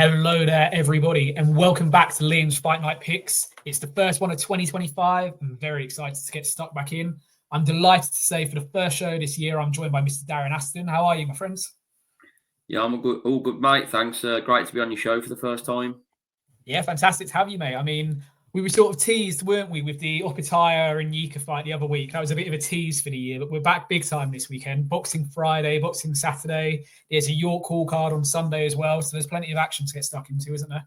Hello there, everybody, and welcome back to Liam's Fight Night Picks. It's the first one of 2025. I'm very excited to get stuck back in. I'm delighted to say for the first show this year, I'm joined by Mr. Darren Aston. How are you, my friends? Yeah, I'm all good, mate. Thanks. Great to be on your show for the first time. Yeah, fantastic to have you, mate. I mean, we were sort of teased, weren't we, with the Opataya and Yika fight the other week. That was a bit of a tease for the year, but we're back big time this weekend. Boxing Friday, Boxing Saturday. There's a York Hall card on Sunday as well, so there's plenty of action to get stuck into, isn't there?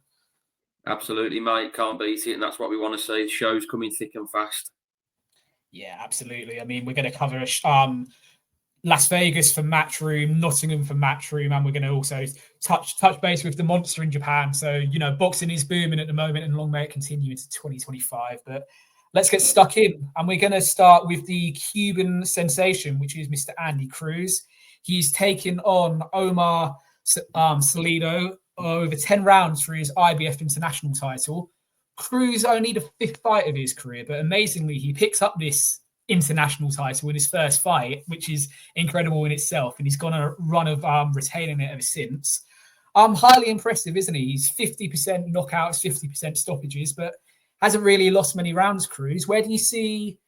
Absolutely, mate. Can't beat it, and that's what we want to see. Shows coming thick and fast. Yeah, absolutely. I mean, we're going to cover Las Vegas for Matchroom, Nottingham for Matchroom, and we're going to also touch base with the monster in Japan. So, you know, boxing is booming at the moment, and long may it continue into 2025. But let's get stuck in, and we're going to start with the Cuban sensation, which is Mr. Andy Cruz. He's taken on Omar Salcido over 10 rounds for his IBF international title. Cruz only the fifth fight of his career, but amazingly, he picks up this international title in his first fight, which is incredible in itself, and he's gone a run of retaining it ever since. Highly impressive, isn't he? He's 50% knockouts, 50% stoppages, but hasn't really lost many rounds. Cruz, where do you see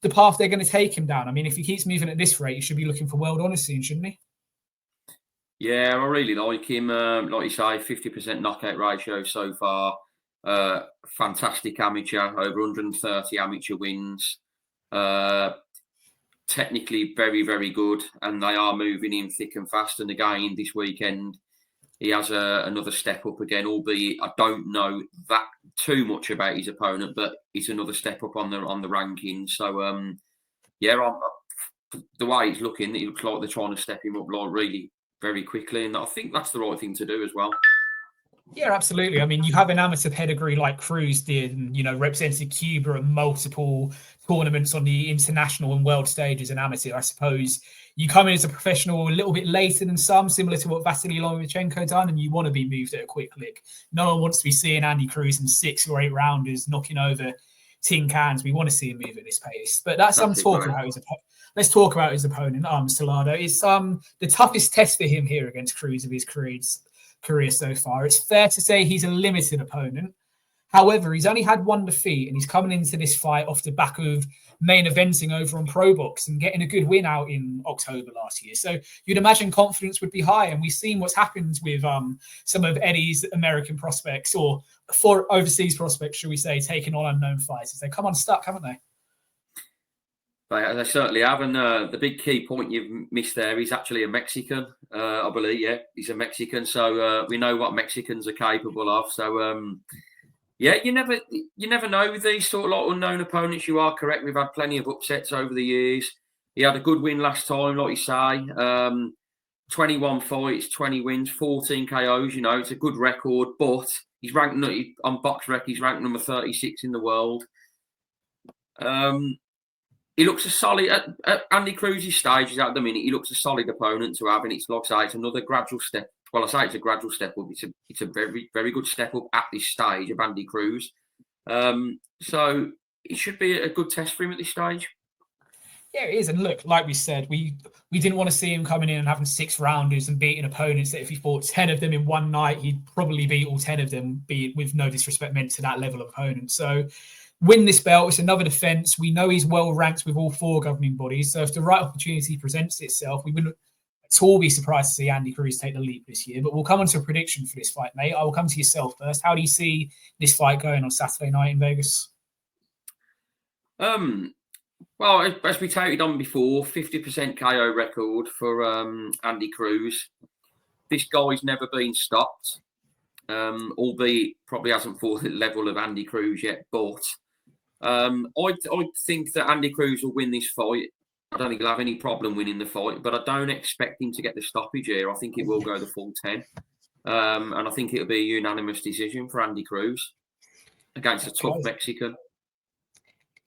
the path they're going to take him down? I mean, if he keeps moving at this rate, he should be looking for world honours soon, shouldn't he? Yeah, I really like him. Like you say, 50% knockout ratio so far. Fantastic amateur, over 130 amateur wins. Technically very, very good, and they are moving in thick and fast. And again, this weekend, he has another step up again, albeit I don't know that too much about his opponent, but it's another step up on the rankings. So, the way he's looking, it looks like they're trying to step him up like really very quickly, and I think that's the right thing to do as well. Yeah, absolutely. I mean, you have an amateur pedigree like Cruz did, and, you know, represented Cuba at multiple tournaments on the international and world stage as an amateur. I suppose you come in as a professional a little bit later than some, similar to what Vasily Lomachenko done, and you want to be moved at a quick lick. No one wants to be seeing Andy Cruz in 6 or 8 rounders knocking over tin cans. We want to see him move at this pace. But that's talk about his opponent. Let's talk about his opponent, Salcido. It's the toughest test for him here against Cruz of his career so far. It's fair to say he's a limited opponent. However, he's only had one defeat, and he's coming into this fight off the back of main eventing over on ProBox and getting a good win out in October last year. So you'd imagine confidence would be high, and we've seen what's happened with some of Eddie's American prospects, or 4 overseas prospects, should we say, taking on unknown fighters. They've come unstuck, haven't they? They certainly have, and the big key point you've missed there, he's actually a Mexican, I believe. Yeah, he's a Mexican, so we know what Mexicans are capable of. So, you never know with these sort of like unknown opponents. You are correct. We've had plenty of upsets over the years. He had a good win last time, like you say. 21 fights, 20 wins, 14 KOs. You know, it's a good record, but he's ranked on BoxRec. He's ranked number 36 in the world. He looks a solid at Andy Cruz's stages at the minute. He looks a solid opponent to have, and it's like I say, it's another gradual step. Well, I say it's a gradual step up. It's a very, very good step up at this stage of Andy Cruz. So it should be a good test for him at this stage. Yeah, it is. And look, like we said, we didn't want to see him coming in and having 6 rounders and beating opponents that if he fought 10 of them in one night, he'd probably beat all 10 of them, be with no disrespect meant to that level of opponent. So win this belt. It's another defense. We know he's well ranked with all 4 governing bodies. So if the right opportunity presents itself, we wouldn't at all be surprised to see Andy Cruz take the leap this year. But we'll come on to a prediction for this fight, mate. I will come to yourself first. How do you see this fight going on Saturday night in Vegas? Well, as we touted on before, 50% KO record for Andy Cruz. This guy's never been stopped, albeit probably hasn't fought at the level of Andy Cruz yet. But I think that Andy Cruz will win this fight. I don't think he'll have any problem winning the fight, but I don't expect him to get the stoppage here. I think it will go the full 10. And I think it'll be a unanimous decision for Andy Cruz against a tough Mexican.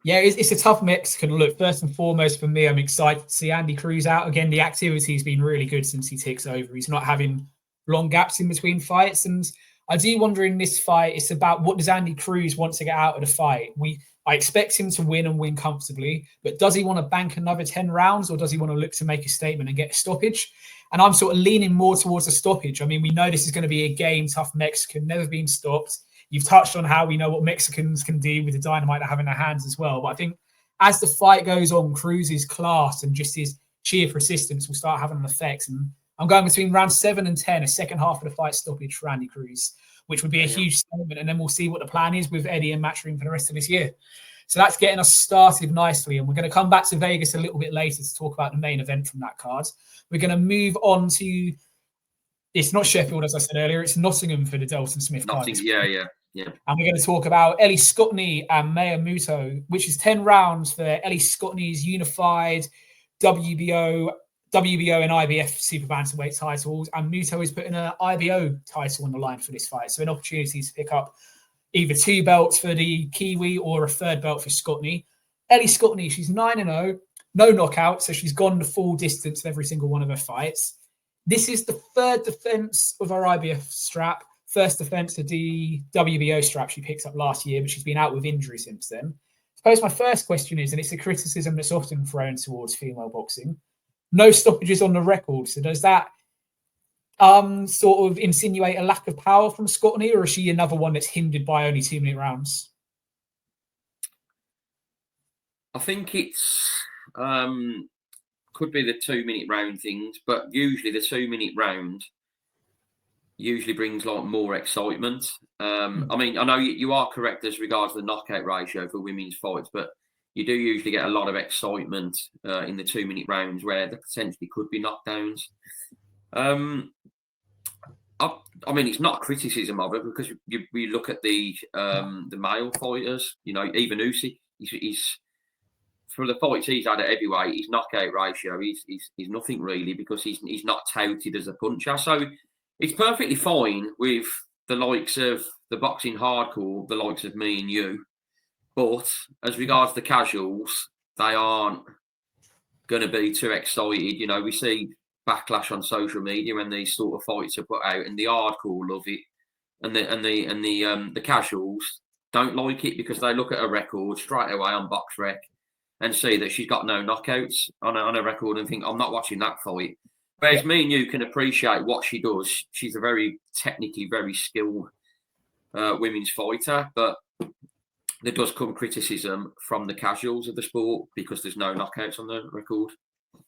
Yeah, it's a tough Mexican. Look, first and foremost for me, I'm excited to see Andy Cruz out. Again, the activity's been really good since he takes over. He's not having long gaps in between fights. And I do wonder in this fight, it's about what does Andy Cruz want to get out of the fight? I expect him to win and win comfortably, but does he want to bank another 10 rounds, or does he want to look to make a statement and get a stoppage? And I'm sort of leaning more towards a stoppage. I mean, we know this is going to be a game, tough Mexican, never been stopped. You've touched on how we know what Mexicans can do with the dynamite they have in their hands as well. But I think as the fight goes on, Cruz's class and just his sheer persistence will start having an effect. And I'm going between round 7 and 10, a second half of the fight stoppage for Andy Cruz, which would be a huge statement. And then we'll see what the plan is with Eddie and Matchroom for the rest of this year. So that's getting us started nicely. And we're going to come back to Vegas a little bit later to talk about the main event from that card. We're going to move on to, it's not Sheffield, as I said earlier, it's Nottingham for the Dalton Smith card. Yeah. And we're going to talk about Ellie Scotney and Motu, which is 10 rounds for Ellie Scotney's unified WBO and IBF super bantamweight titles. And Motu is putting an IBO title on the line for this fight. So an opportunity to pick up either 2 belts for the Kiwi or a 3rd belt for Scotney. Ellie Scotney, she's 9-0, no knockout, so she's gone the full distance of every single one of her fights. This is the 3rd defense of her IBF strap. First defense of the WBO strap she picked up last year, but she's been out with injury since then. I suppose my first question is, and it's a criticism that's often thrown towards female boxing, no stoppages on the record. So does that sort of insinuate a lack of power from Scotney, or is she another one that's hindered by only 2-minute rounds? I think it's could be the 2-minute round things, but usually the 2-minute round usually brings like more excitement. I mean, I know you are correct as regards the knockout ratio for women's fights, but you do usually get a lot of excitement in the 2-minute rounds where there potentially could be knockdowns. I mean, it's not a criticism of it because we look at the male fighters. You know, even Usyk, he's for the fights he's had at heavyweight, his knockout ratio he's nothing really because he's not touted as a puncher. So it's perfectly fine with the likes of the boxing hardcore, the likes of me and you. But as regards the casuals, they aren't going to be too excited. You know, we see backlash on social media when these sort of fights are put out, and the hardcore love it, and the casuals don't like it because they look at a record straight away on BoxRec and see that she's got no knockouts on a record and think, I'm not watching that fight. Whereas me and you can appreciate what she does. She's a very technically very skilled women's fighter, but there does come criticism from the casuals of the sport because there's no knockouts on the record.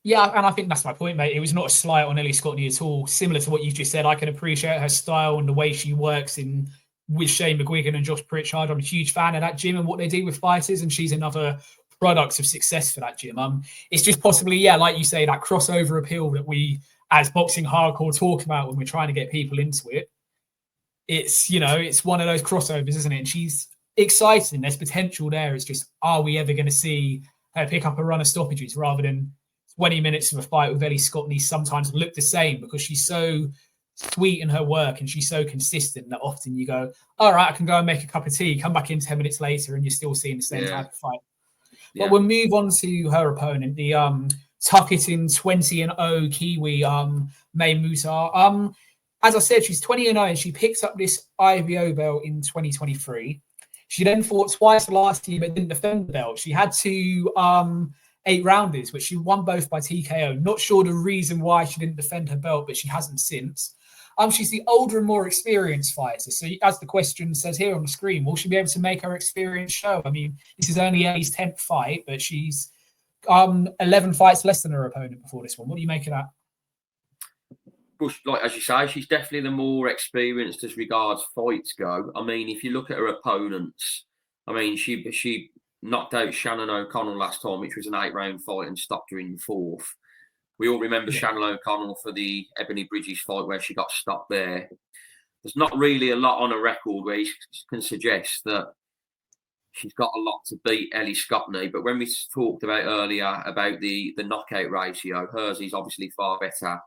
Yeah, and I think that's my point, mate. It was not a slight on Ellie Scotney at all. Similar to what you just said, I can appreciate her style and the way she works with Shane McGuigan and Josh Pritchard. I'm a huge fan of that gym and what they do with fighters, and she's another product of success for that gym. It's just possibly, like you say, that crossover appeal that we, as boxing hardcore, talk about when we're trying to get people into it. It's, it's one of those crossovers, isn't it? And she's exciting. There's potential there. It's just, are we ever going to see her pick up a run of stoppages rather than 20 minutes of a fight with Ellie Scotney sometimes look the same because she's so sweet in her work and she's so consistent that often you go, all right, I can go and make a cup of tou, come back in 10 minutes later and you're still seeing the same type of fight. But we'll move on to her opponent, the tuck-hitting 20-0 Kiwi, May Musa. As I said, she's 20-0 and she picks up this IBO belt in 2023. She then fought twice last year but didn't defend the belt. She had 2 8-rounders, which she won both by TKO. Not sure the reason why she didn't defend her belt, but she hasn't since. She's the older and more experienced fighter. So as the question says here on the screen, will she be able to make her experience show? I mean, this is only Ellie's 10th fight, but she's 11 fights less than her opponent before this one. What do you make of that? Well, like as you say, she's definitely the more experienced as regards fights go. I mean, if you look at her opponents, I mean, she knocked out Shannon O'Connell last time, which was an 8-round fight, and stopped her in the 4th. We all remember Shannon O'Connell for the Ebony Bridges fight where she got stopped there. There's not really a lot on a record where you can suggest that she's got a lot to beat Ellie Scotney. But when we talked about earlier about the knockout ratio, hers is obviously far better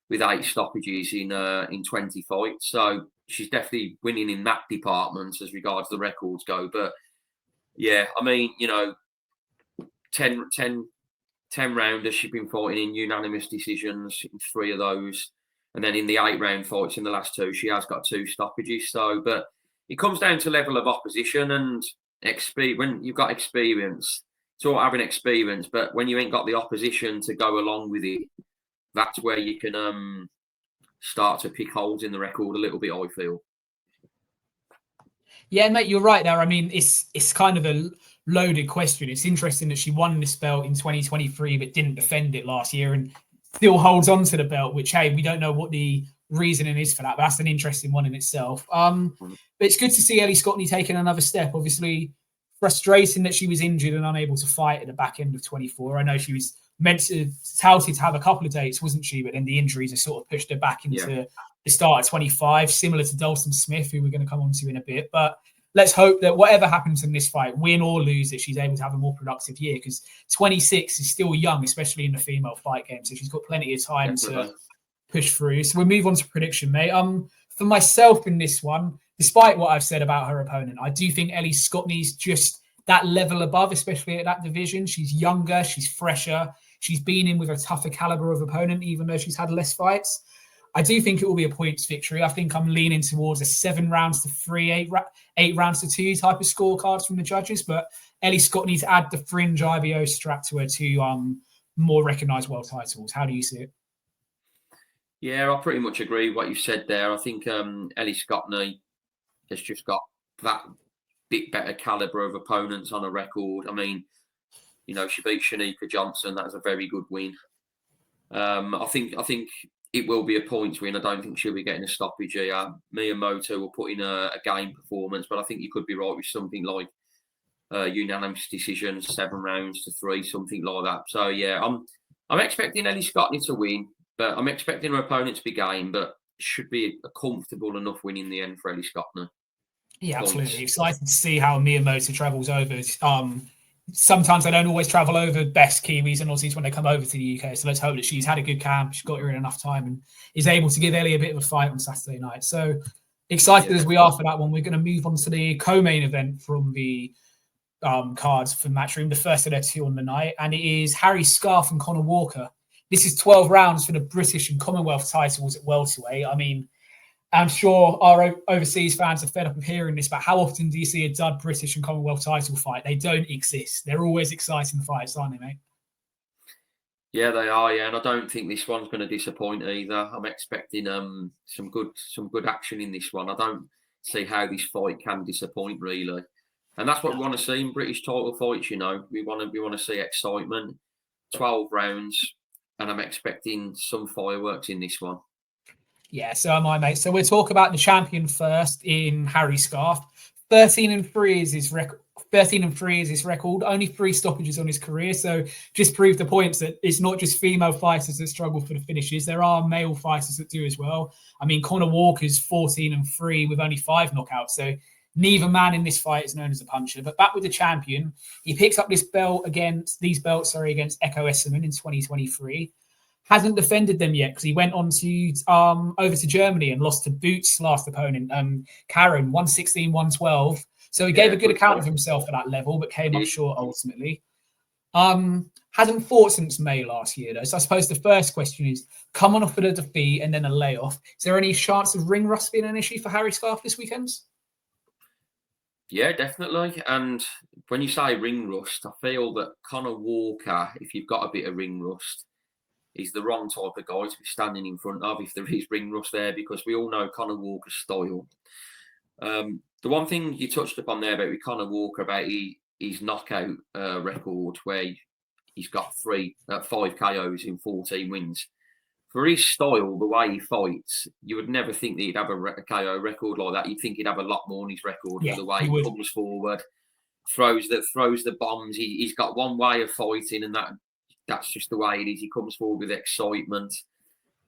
with 8 stoppages in 20 fights. So she's definitely winning in that department as regards the records go. But yeah, I mean, 10 rounders she's been fighting in unanimous decisions in 3 of those. And then in the 8-round fights in the last 2, she has got 2 stoppages. So, but it comes down to level of opposition and when you've got experience, it's all having experience. But when you ain't got the opposition to go along with it, that's where you can start to pick holes in the record a little bit, I feel. Yeah, mate, you're right there. I mean, it's kind of a loaded question. It's interesting that she won this belt in 2023 but didn't defend it last year and still holds on to the belt, which, hey, we don't know what the reasoning is for that, but that's an interesting one in itself. But it's good to see Ellie Scotney taking another step. Obviously, frustrating that she was injured and unable to fight at the back end of 24. I know she was touted to have a couple of dates, wasn't she? But then the injuries have sort of pushed her back into the start of 25, similar to Dalton Smith, who we're going to come on to in a bit. But let's hope that whatever happens in this fight, win or lose, that she's able to have a more productive year, because 26 is still young, especially in the female fight game. So she's got plenty of time to push through. So we'll move on to prediction, mate. For myself in this one, despite what I've said about her opponent, I do think Ellie Scotney's just that level above, especially at that division. She's younger, she's fresher, she's been in with a tougher caliber of opponent, even though she's had less fights. I do think it will be a points victory. I think I'm leaning towards a 7 rounds to 3, 8 rounds to 2 type of scorecards from the judges. But Ellie Scott needs to add the fringe IBO strap to her to more recognised world titles. How do you see it? Yeah, I pretty much agree with what you said there. I think Ellie Scotney has just got that bit better calibre of opponents on a record. I mean, you know, she beat Shanika Johnson. That was a very good win. I think it will be a points win. I don't think she'll be getting a stoppage here. Me and Motu will put in a game performance, but I think you could be right with something like unanimous decision, 7 rounds to 3, something like that. So yeah, I'm expecting Ellie Scotney to win, but I'm expecting her opponent to be game, but it should be a comfortable enough win in the end for Ellie Scotney. Yeah, absolutely. Excited to see how me and Motu travels over. Sometimes they don't always travel over best Kiwis and Aussies when they come over to the UK. So let's hope that she's had a good camp, she's got her in enough time and is able to give Ellie a bit of a fight on Saturday night. So excited as we are for that one. We're going to move on to the co-main event from the cards for Matchroom, the first of their 2 on the night, and it is Harry Scarff and Conor Walker. This is 12 rounds for the British and Commonwealth titles at welterweight. I mean, I'm sure our overseas fans are fed up of hearing this, but how often do you see a dud British and Commonwealth title fight? They don't exist. They're always exciting fights, aren't they, mate? Yeah, they are. Yeah, and I don't think this one's going to disappoint either. I'm expecting some good action in this one. I don't see how this fight can disappoint, really. And that's what we want to see in British title fights. You know, we want to see excitement. 12 rounds, and I'm expecting some fireworks in this one. Yeah, so am I, mate. So we'll talk about the champion first in Harry Scarff. 13-3 is his record. 13-3 is his record. Only 3 stoppages on his career. So just prove the points that it's not just female fighters that struggle for the finishes. There are male fighters that do as well. I mean, Conor Walker's 14-3 with only 5 knockouts. So neither man in this fight is known as a puncher. But back with the champion, he picks up this belt against Echo Esserman in 2023. Hasn't defended them yet because he went on to over to Germany and lost to Boots' last opponent, Karen, 116-112. So he gave a good account of himself at that level, but came up short ultimately. Hasn't fought since May last year, though. So I suppose the first question is, coming off of a defeat and then a layoff, is there any chance of ring rust being an issue for Harry Scarff this weekend? Yeah, definitely. And when you say ring rust, I feel that Conor Walker, if you've got a bit of ring rust, he's the wrong type of guy to be standing in front of if there is ring rust there, because we all know Conor Walker's style. The one thing you touched upon there about with Conor Walker about his knockout record, where he's got 5 KOs in 14 wins. For his style, the way he fights, you would never think that he'd have a KO record like that. You'd think he'd have a lot more on his record for the way he comes forward, throws the bombs. He's got one way of fighting, and that's just the way it is. He comes forward with excitement.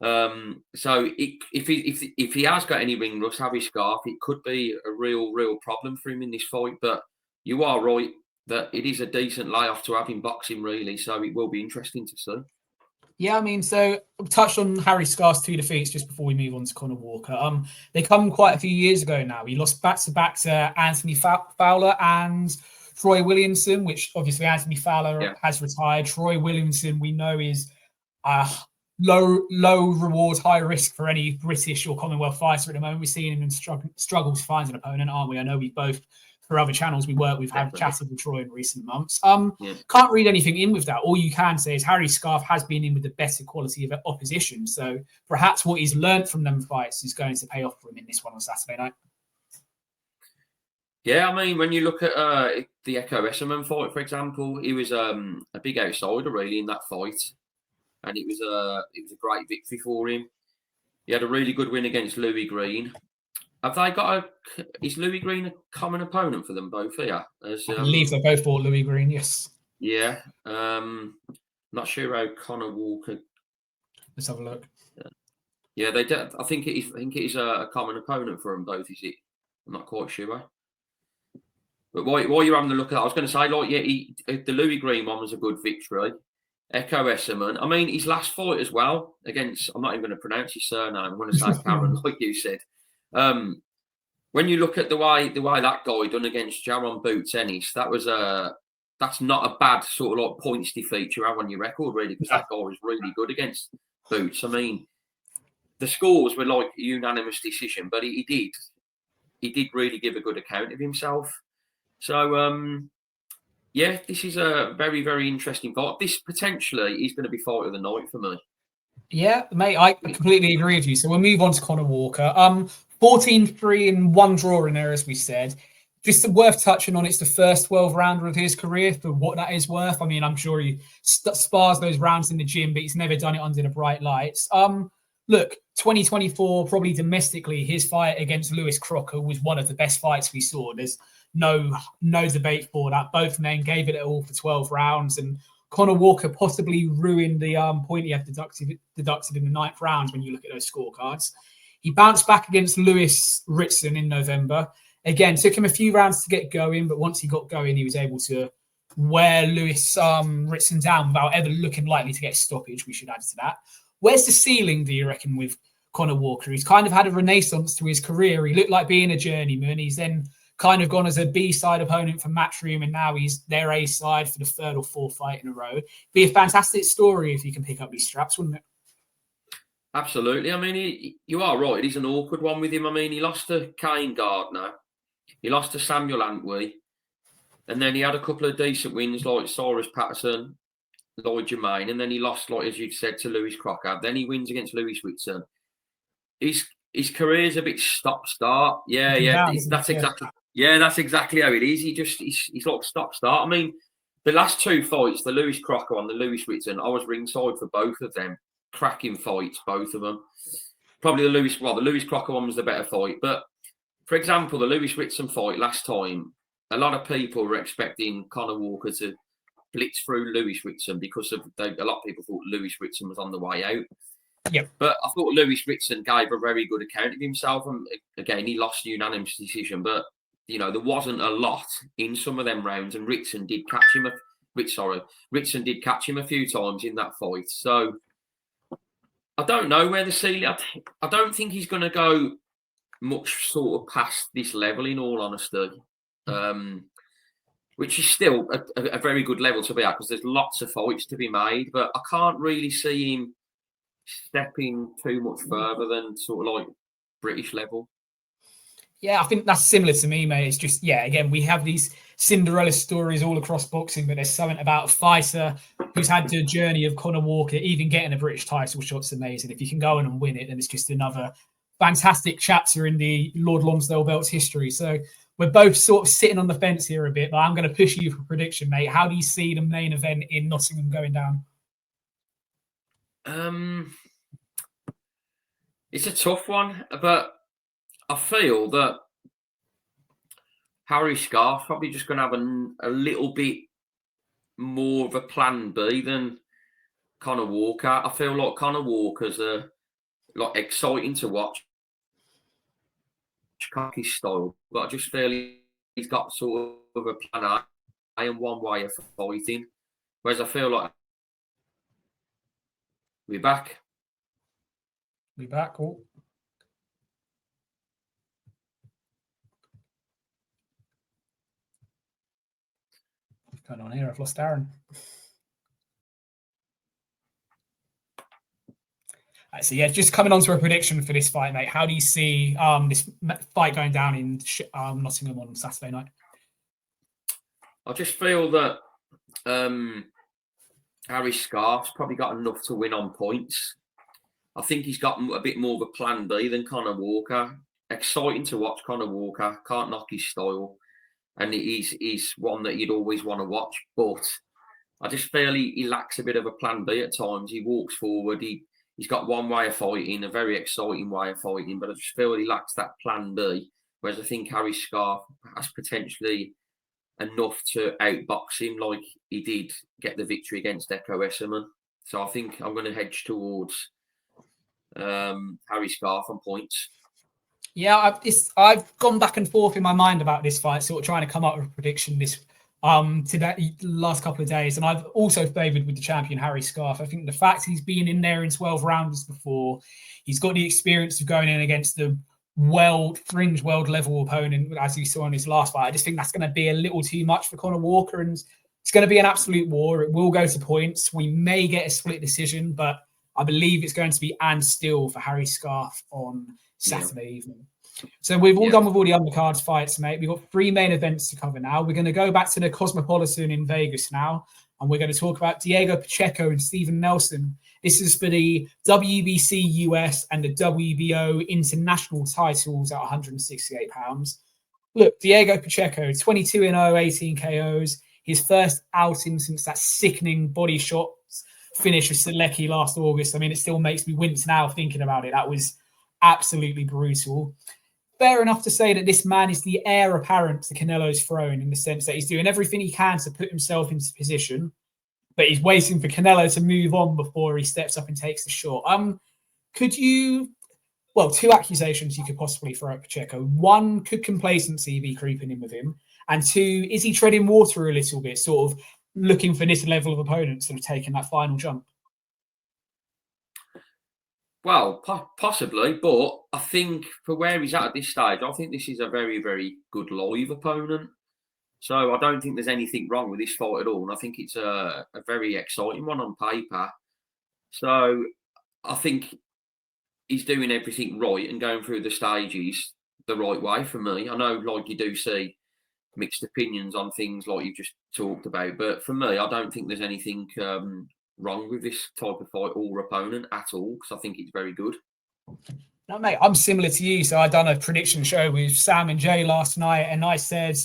So if he has got any ring rust, Harry Scarff, it could be a real problem for him in this fight. But you are right that it is a decent layoff to have in boxing, really. So it will be interesting to see. Yeah, I mean, so we touched on Harry Scarff's 2 defeats just before we move on to Conor Walker. They come quite a few years ago now. He lost back-to-back to Anthony Fowler and Troy Williamson, which obviously Anthony Fowler has retired. Troy Williamson, we know, is low reward, high risk for any British or Commonwealth fighter at the moment. We're seeing him in struggle to find an opponent, aren't we? I know we both for other channels we work with have chatted with Troy in recent months. Yeah. Can't read anything in with that. All you can say is Harry Scarff has been in with the better quality of opposition. So perhaps what he's learned from them fights is going to pay off for him in this one on Saturday night. Yeah, I mean, when you look at the Echo Esserman fight, for example, he was a big outsider really in that fight, and it was a great victory for him. He had a really good win against Louis Green. Have they got is Louis Green a common opponent for them both here? I believe they both fought Louis Green, yes. Yeah. Not sure how Conor Walker. Let's have a look. Yeah, they do. I think it is a common opponent for them both, is it? I'm not quite sure. But while you're having a look at that, I was going to say, like, yeah, the Louis Green one was a good victory. Echo Esserman. I mean, his last fight as well against, I'm not even going to pronounce his surname. I'm going to say Karen, like you said. When you look at the way that guy done against Jaron Boots Ennis, that's not a bad sort of like points defeat you have on your record, really, because that guy was really good against Boots. I mean, the scores were like a unanimous decision, but he did really give a good account of himself. So, yeah, this is a very, very interesting fight. This potentially is going to be fight of the night for me. Yeah, mate, I completely agree with you. So we'll move on to Conor Walker. 14-3 and 1 draw in there, as we said. Just worth touching on, it's the first 12-rounder of his career, for what that is worth. I mean, I'm sure he spars those rounds in the gym, but he's never done it under the bright lights. Look, 2024, probably domestically, his fight against Lewis Crocker was one of the best fights we saw. There's no debate for that. Both men gave it all for 12 rounds, and Conor Walker possibly ruined the point he had deducted in the 9th round when you look at those scorecards. He bounced back against Lewis Ritson in November. Again, took him a few rounds to get going, but once he got going, he was able to wear Lewis Ritson down without ever looking likely to get a stoppage. We should add to that. Where's the ceiling, do you reckon, with Conor Walker? He's kind of had a renaissance to his career. He looked like being a journeyman. He's then kind of gone as a B-side opponent for Matchroom, and now he's their A-side for the 3rd or 4th fight in a row. Be a fantastic story if you can pick up these straps, wouldn't it? Absolutely. I mean, you are right. He's an awkward one with him. I mean, he lost to Kane Gardner. He lost to Samuel Antwi. And then he had a couple of decent wins like Cyrus Patterson, Lloyd Germain. And then he lost, like as you said, to Lewis Crocker. Then he wins against Lewis Whitson. His career's a bit stop-start. That's exactly how it is. He's like stop-start. I mean, the last 2 fights, the Lewis Crocker and the Lewis Whitson, I was ringside for both of them. Cracking fights, both of them. Probably the Lewis Crocker one was the better fight. But, for example, the Lewis Whitson fight last time, a lot of people were expecting Conor Walker to blitz through Lewis Whitson because a lot of people thought Lewis Whitson was on the way out. Yep. But I thought Lewis Whitson gave a very good account of himself. And again, he lost unanimous decision. But, you know, there wasn't a lot in some of them rounds. And Ritson did catch him a few times in that fight. So I don't know where the ceiling. I don't think he's going to go much sort of past this level, in all honesty, which is still a very good level to be at because there's lots of fights to be made. But I can't really see him stepping too much further than sort of like British level. Yeah, I think that's similar to me, mate. It's just, again, we have these Cinderella stories all across boxing, but there's something about a fighter who's had the journey of Conor Walker, even getting a British title shot's amazing. If you can go in and win it, then it's just another fantastic chapter in the Lord Lonsdale Belt's history. So we're both sort of sitting on the fence here a bit, but I'm going to push you for prediction, mate. How do you see the main event in Nottingham going down? It's a tough one, but I feel that Harry Scarff probably just going to have a little bit more of a plan B than Conor Walker. I feel like Conor Walker's like exciting to watch, his style, but I just feel he's got sort of a plan A and one way of fighting. Whereas I feel like we're back. Oh. What's going on here? I've lost Darren. Right, so just coming on to a prediction for this fight, mate. How do you see this fight going down in Nottingham on Saturday night? I just feel that Harry Scarff's probably got enough to win on points. I think he's got a bit more of a plan B than Conor Walker. Exciting to watch Conor Walker. Can't knock his style. And he's one that you'd always want to watch. But I just feel he lacks a bit of a plan B at times. He walks forward. He's got one way of fighting, a very exciting way of fighting. But I just feel he lacks that plan B. Whereas I think Harry Scarff has potentially enough to outbox him like he did get the victory against Echo Esserman. So I think I'm going to hedge towards Harry Scarff on points. Yeah, I've gone back and forth in my mind about this fight, sort of trying to come up with a prediction this today, last couple of days, and I've also favoured with the champion Harry Scarff. I think the fact he's been in there in 12 rounds before, he's got the experience of going in against the fringe world level opponent, as you saw in his last fight. I just think that's going to be a little too much for Conor Walker, and it's going to be an absolute war. It will go to points. We may get a split decision, but I believe it's going to be and still for Harry Scarff on Saturday evening. So we've all done with all the undercards fights, mate. We've got 3 main events to cover now. We're going to go back to the Cosmopolitan in Vegas now, and we're going to talk about Diego Pacheco and Steven Nelson. This is for the WBC US and the WBO international titles at 168 pounds. Look, Diego Pacheco, 22-0, 18 KOs. His first outing since that sickening body shot finish with Selecki last August. I mean, it still makes me wince now thinking about it. That was absolutely brutal. Fair enough to say that this man is the heir apparent to Canelo's throne in the sense that he's doing everything he can to put himself into position, but he's waiting for Canelo to move on before he steps up and takes the shot. Could you... Well, 2 accusations you could possibly throw at Pacheco. 1, could complacency be creeping in with him? And 2, is he treading water a little bit, sort of looking for this level of opponent, sort of taking that final jump? Well, possibly, but I think for where he's at this stage, I think this is a very, very good live opponent. So I don't think there's anything wrong with this fight at all. And I think it's a very exciting one on paper. So I think he's doing everything right and going through the stages the right way for me. I know, like, you do see mixed opinions on things like you just talked about, but for me, I don't think there's anything wrong with this type of fight or opponent at all, because I think it's very good. No, mate, I'm similar to you. So I done a prediction show with Sam and Jay last night, and I said,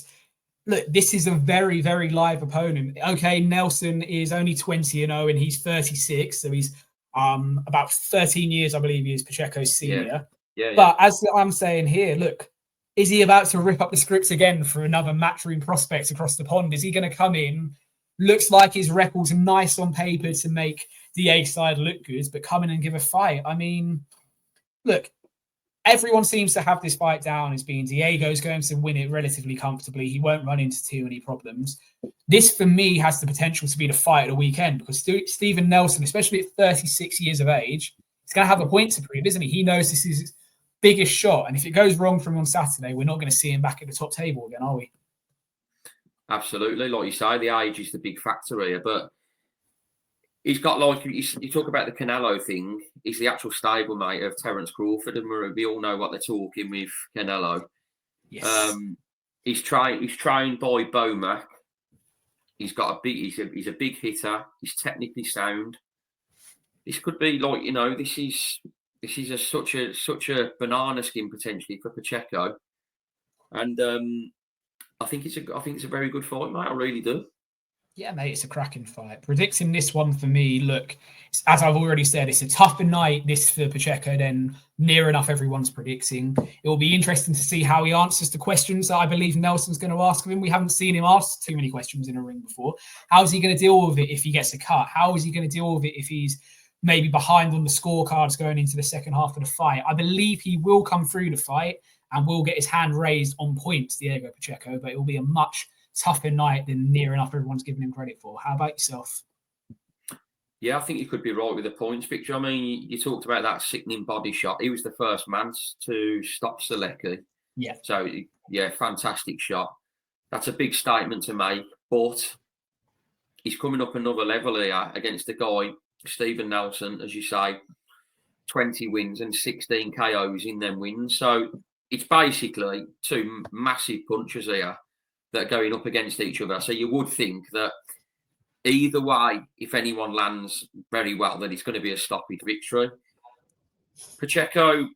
look, this is a very, very live opponent. Okay, Nelson is only 20-0 and he's 36, so he's about 13 years, I believe he is Pacheco's senior. Yeah. But as I'm saying here, look, is he about to rip up the scripts again for another matchroom prospect across the pond? Is he going to come in? Looks like his record's nice on paper to make the A side look good, but come in and give a fight. I mean, look, everyone seems to have this fight down as being Diego's going to win it relatively comfortably. He won't run into too many problems. This, for me, has the potential to be the fight of the weekend because Steven Nelson, especially at 36 years of age, he's going to have a point to prove, isn't he? He knows this is his biggest shot. And if it goes wrong for him on Saturday, we're not going to see him back at the top table again, are we? Absolutely. Like you say, the age is the big factor here. But he's got, like, you talk about the Canelo thing, he's the actual stablemate of Terence Crawford, and we all know what they're talking with Canelo. Yes. He's trained by Bomac. He's got he's a big hitter. He's technically sound. This could be like, this is such a banana skin potentially for Pacheco, and I think it's a very good fight, mate. I really do. Yeah, mate, it's a cracking fight. Predicting this one for me, look, as I've already said, it's a tougher night, this for Pacheco, than near enough everyone's predicting. It will be interesting to see how he answers the questions that I believe Nelson's going to ask of him. We haven't seen him ask too many questions in a ring before. How is he going to deal with it if he gets a cut? How is he going to deal with it if he's maybe behind on the scorecards going into the second half of the fight? I believe he will come through the fight and will get his hand raised on points, Diego Pacheco, but it will be a much tougher night than near enough everyone's giving him credit for. How about yourself? Yeah, I think you could be right with the points picture. I mean, you talked about that sickening body shot. He was the first man to stop Selecki. Yeah. So, yeah, fantastic shot. That's a big statement to make, but he's coming up another level here against the guy, Steven Nelson, as you say, 20 wins and 16 KOs in them wins. So it's basically 2 massive punches here that are going up against each other. So you would think that either way, if anyone lands very well, then it's going to be a stoppage victory. Pacheco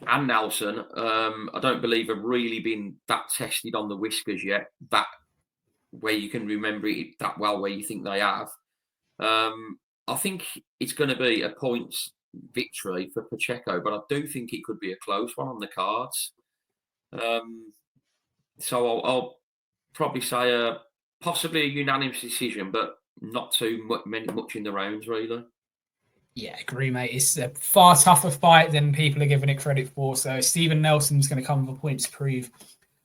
and Nelson, I don't believe have really been that tested on the whiskers yet, that where you can remember it that well, where you think they have. I think it's going to be a points victory for Pacheco, but I do think it could be a close one on the cards. So I'll probably say possibly a unanimous decision, but not too much in the rounds, really. Yeah, agree, mate. It's a far tougher fight than people are giving it credit for. So Stephen Nelson's going to come with a point to prove.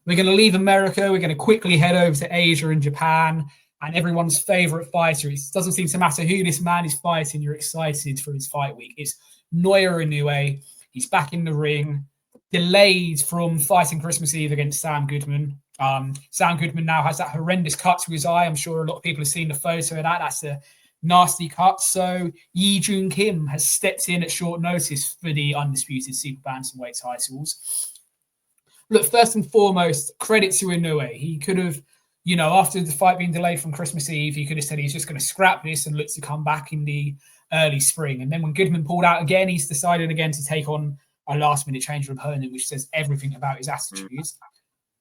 We're going to leave America. We're going to quickly head over to Asia and Japan. And everyone's favourite fighter. It doesn't seem to matter who this man is fighting. You're excited for his fight week. It's Naoya Inoue. He's back in the ring. Delayed from fighting Christmas Eve against Sam Goodman. Sam Goodman now has that horrendous cut to his eye. I'm sure a lot of people have seen the photo of that. That's a nasty cut. So Joon Kim has stepped in at short notice for the undisputed super bantamweight titles. Look, first and foremost, credit to Inoue. He could have, after the fight being delayed from Christmas Eve, he could have said he's just going to scrap this and look to come back in the early spring. And then when Goodman pulled out again, he's decided again to take on a last-minute change of opponent, which says everything about his attitude.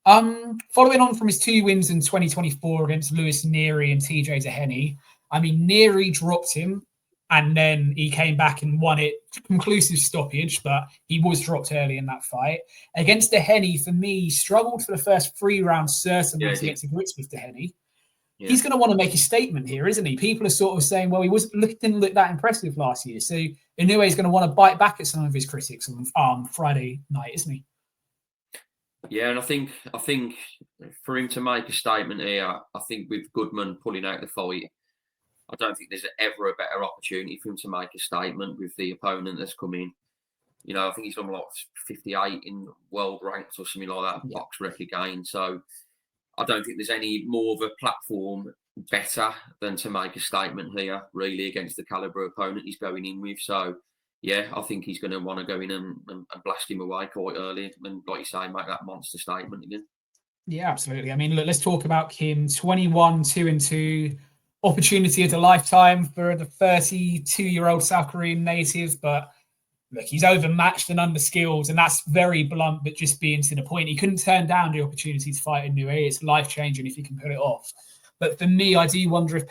Following on from his 2 wins in 2024 against Lewis Neary and TJ Zaheni, Neary dropped him, and then he came back and won it. Conclusive stoppage, but he was dropped early in that fight. Against Zaheni, for me, struggled for the first 3 rounds, certainly to get to grips with Zaheni. Yeah. He's going to want to make a statement here, isn't he? People are sort of saying, well, didn't look that impressive last year. So Inoue is going to want to bite back at some of his critics on Friday night, isn't he? Yeah, and I think for him to make a statement here, I think with Goodman pulling out the fight, I don't think there's ever a better opportunity for him to make a statement with the opponent that's come in. I think he's on like 58 in world ranks or something like that, box record again. So I don't think there's any more of a platform better than to make a statement here, really, against the calibre opponent he's going in with. So, yeah, I think he's going to want to go in and blast him away quite early and, like you say, make that monster statement again. Yeah, absolutely. Look, let's talk about Kim. 21, 2-2. Opportunity of a lifetime for the 32-year-old South Korean native, but look, he's overmatched and underskilled, and that's very blunt, but just being to the point. He couldn't turn down the opportunity to fight Inoue. It's life-changing if he can pull it off. But for me, I do wonder if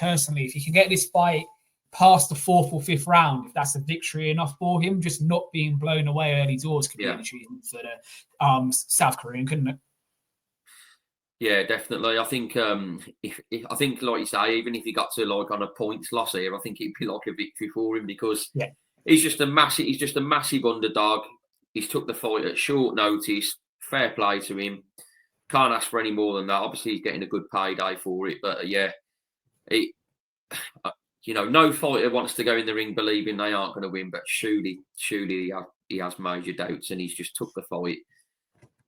he can get this fight past the 4th or 5th round, if that's a victory enough for him, just not being blown away early doors could be an achievement for the South Korean, couldn't it? Yeah, definitely. I think I think, like you say, even if he got to like on a points loss here, I think it'd be like a victory for him because he's just a massive underdog. He's took the fight at short notice. Fair play to him. Can't ask for any more than that. Obviously, he's getting a good payday for it. But no fighter wants to go in the ring believing they aren't going to win. But surely he has major doubts, and he's just took the fight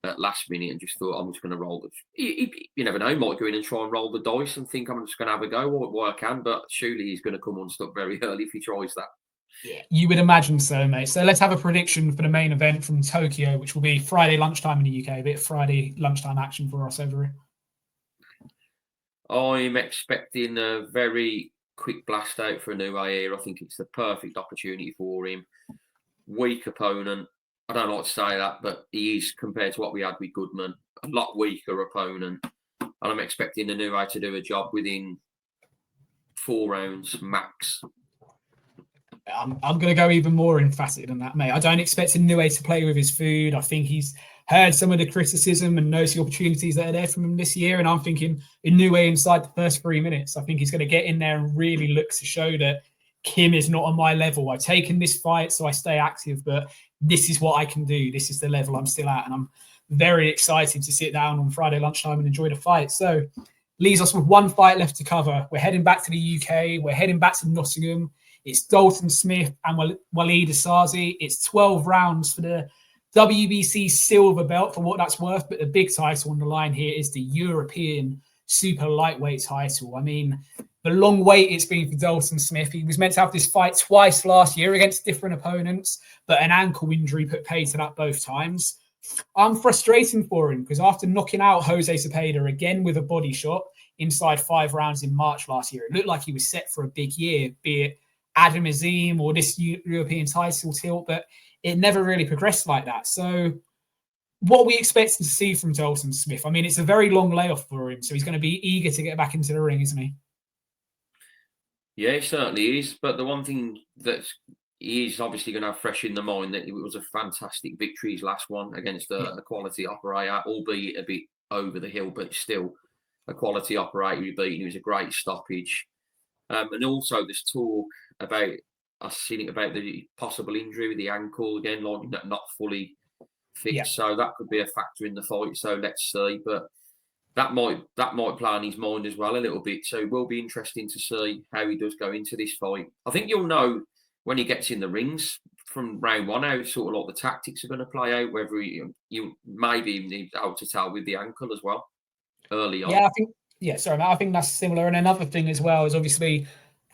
at last minute and just thought, I'm just going to roll the... You never know, he might go in and try and roll the dice and think I'm just going to have a go while I can, but surely he's going to come unstuck very early if he tries that. Yeah, you would imagine so, mate. So let's have a prediction for the main event from Tokyo, which will be Friday lunchtime in the UK, a bit of Friday lunchtime action for us over here. I'm expecting a very quick blast out for Inoue here. I think it's the perfect opportunity for him. Weak opponent. I don't like to say that, but he is, compared to what we had with Goodman, a lot weaker opponent. And I'm expecting Inoue to do a job within 4 rounds max. I'm going to go even more emphatic than that, mate. I don't expect Inoue to play with his food. I think he's heard some of the criticism and knows the opportunities that are there from him this year. And I'm thinking Inoue inside the first 3 minutes. I think he's going to get in there and really look to show that Kim is not on my level. I've taken this fight, so I stay active, but this is what I can do. This is the level I'm still at. And I'm very excited to sit down on Friday lunchtime and enjoy the fight. So leaves us with 1 fight left to cover. We're heading back to the UK. We're heading back to Nottingham. It's Dalton Smith and Walid Asazi. It's 12 rounds for the WBC silver belt, for what that's worth. But the big title on the line here is the European super lightweight title. The long wait it's been for Dalton Smith. He was meant to have this fight twice last year against different opponents, but an ankle injury put paid to that both times. I'm frustrating for him because after knocking out Jose Cepeda again with a body shot inside 5 rounds in March last year, it looked like he was set for a big year, be it Adam Azim or this European title tilt, but it never really progressed like that. So what are we expecting to see from Dalton Smith? I mean, it's a very long layoff for him, so he's going to be eager to get back into the ring, isn't he? Yeah, he certainly is. But the one thing that he is obviously going to have fresh in the mind that it was a fantastic victory, his last one against a quality operator, albeit a bit over the hill, but still a quality operator he beat. It was a great stoppage. And also there's talk about us seeing about the possible injury with the ankle again, like not fully fit. Yeah. So that could be a factor in the fight. So let's see. But that might play on his mind as well a little bit. So it will be interesting to see how he does go into this fight. I think you'll know when he gets in the rings from round one how sort of like the tactics are going to play out, whether you maybe even need out to tell with the ankle as well early on. Yeah, I think that's similar. And another thing as well is obviously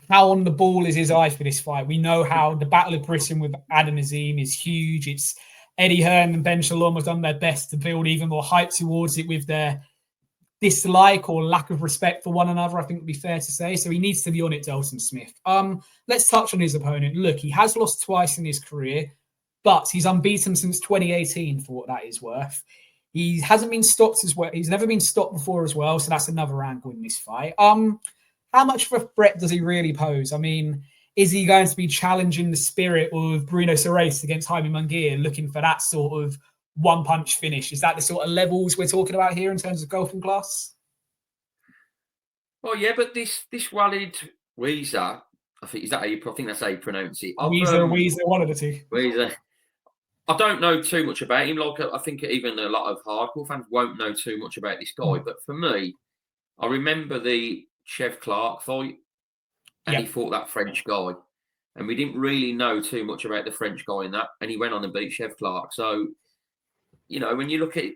how on the ball is his eye for this fight. We know how the Battle of Britain with Adam Azim is huge. It's Eddie Hearn and Ben Shalom have done their best to build even more hype towards it with their dislike or lack of respect for one another, I think would be fair to say. So he needs to be on it, Dalton Smith. Let's touch on his opponent. Look, he has lost twice in his career, but he's unbeaten since 2018 for what that is worth. He hasn't been stopped as well. He's never been stopped before as well, so that's another angle in this fight. How much of a threat does he really pose? I mean, is he going to be challenging the spirit of Bruno Soares against Jaime Munguia, looking for that sort of one-punch finish? Is that the sort of levels we're talking about here in terms of golfing class? Well, yeah, but this Walid Ouizza, I think that's how you pronounce it. Ouizza, one of the two. Ouizza. I don't know too much about him. Like I think even a lot of hardcore fans won't know too much about this guy. But for me, I remember the Chev Clark fight, and he fought that French guy, and we didn't really know too much about the French guy in that, and he went on and beat Chev Clark. So, you know, when you look at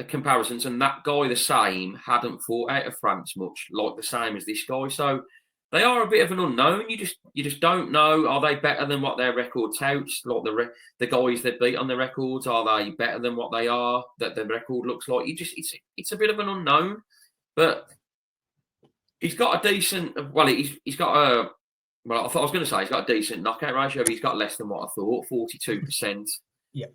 comparisons, and that guy the same hadn't fought out of France much, like the same as this guy. So they are a bit of an unknown. You just don't know. Are they better than what their record touts? Like the guys they beat on the records, are they better than what they are? That the record looks like. It's a bit of an unknown. But he's got a decent. Well, he's got a. Well, I was going to say he's got a decent knockout ratio. But he's got less than what I thought, 42%. Yeah.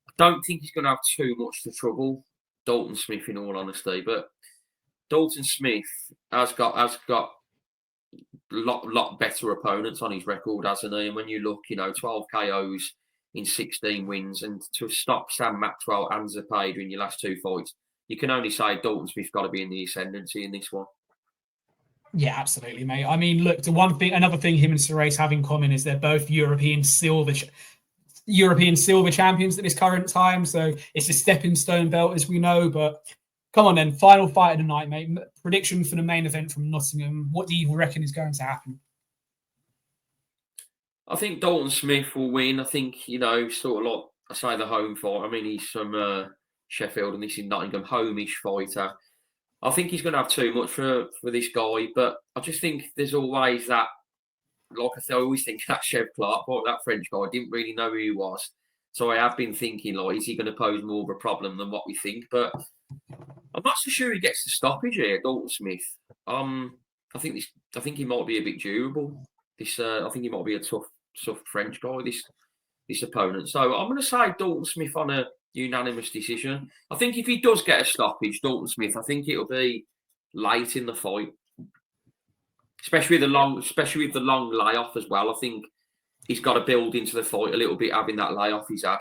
I don't think he's going to have too much to trouble Dalton Smith, in all honesty. But Dalton Smith has got lot better opponents on his record, hasn't he? And when you look, 12 KOs in 16 wins, and to stop Sam Maxwell and Cepeda in your last 2 fights, you can only say Dalton Smith got to be in the ascendancy in this one. Yeah, absolutely, mate. I mean, look, another thing him and Soares have in common is they're both European silver champions at this current time. So it's a stepping stone belt, as we know. But come on then, final fight of the night, mate. Prediction for the main event from Nottingham. What do you reckon is going to happen? I think Dalton Smith will win. I think, sort of like I say, the home fight. I mean, he's from Sheffield and this is Nottingham, home-ish fighter. I think he's going to have too much for this guy, but I just think there's always that, like I said, I always think that Chev Clark, that French guy, I didn't really know who he was. So I have been thinking, like, is he going to pose more of a problem than what we think? But I'm not so sure he gets the stoppage here, Dalton Smith. I think he might be a bit durable. I think he might be a tough French guy, this opponent. So I'm going to say Dalton Smith on a unanimous decision. I think if he does get a stoppage, Dalton Smith, I think it'll be late in the fight, especially with the long layoff as well. I think he's got to build into the fight a little bit, having that layoff he's had.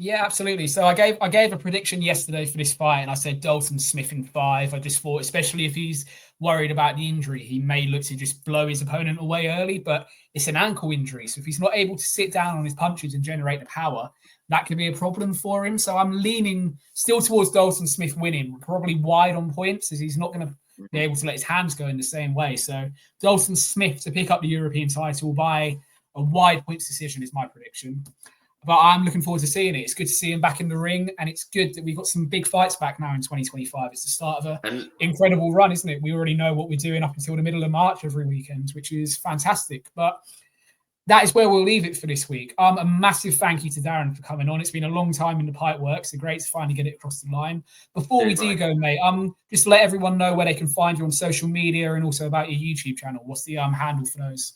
Yeah, absolutely. So I gave a prediction yesterday for this fight, and I said Dalton Smith in 5. I just thought, especially if he's worried about the injury, he may look to just blow his opponent away early, but it's an ankle injury. So if he's not able to sit down on his punches and generate the power, that could be a problem for him. So I'm leaning still towards Dalton Smith winning, probably wide on points, as he's not going to be able to let his hands go in the same way. So Dalton Smith to pick up the European title by a wide points decision is my prediction. But I'm looking forward to seeing it. It's good to see him back in the ring, and it's good that we've got some big fights back now in 2025. It's the start of an incredible run, isn't it? We already know what we're doing up until the middle of March every weekend, which is fantastic. But that is where we'll leave it for this week. A massive thank you to Darren for coming on. It's been a long time in the pipe work, so great to finally get it across the line. Before we do go, mate, just to let everyone know where they can find you on social media and also about your YouTube channel. What's the handle for those?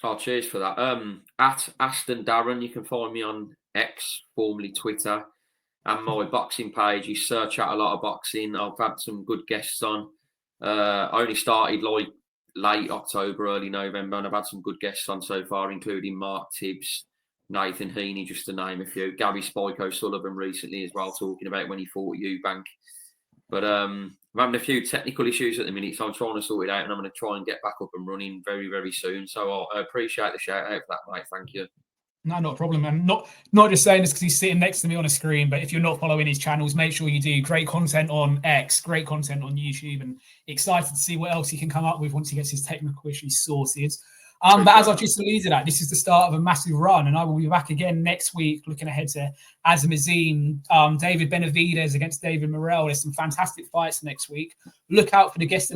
Oh, cheers for that. At Aston Darren, you can find me on X, formerly Twitter, and my boxing page. You search out a lot of boxing. I've had some good guests on. I only started like late October, early November, and I've had some good guests on so far, including Mark Tibbs, Nathan Heaney, just to name a few. Gary Spike O'Sullivan recently as well, talking about when he fought Eubank. But I'm having a few technical issues at the minute, so I'm trying to sort it out, and I'm going to try and get back up and running very, very soon. So I appreciate the shout out for that, mate. Thank you. No, not a problem, man. Not just saying this because he's sitting next to me on a screen, but if you're not following his channels, make sure you do. Great content on X, great content on YouTube, and excited to see what else he can come up with once he gets his technical issues sorted. But as I've just alluded at, this is the start of a massive run, and I will be back again next week looking ahead to Azamazine, David Benavidez against David Morrell. There's some fantastic fights next week. Look out for the guest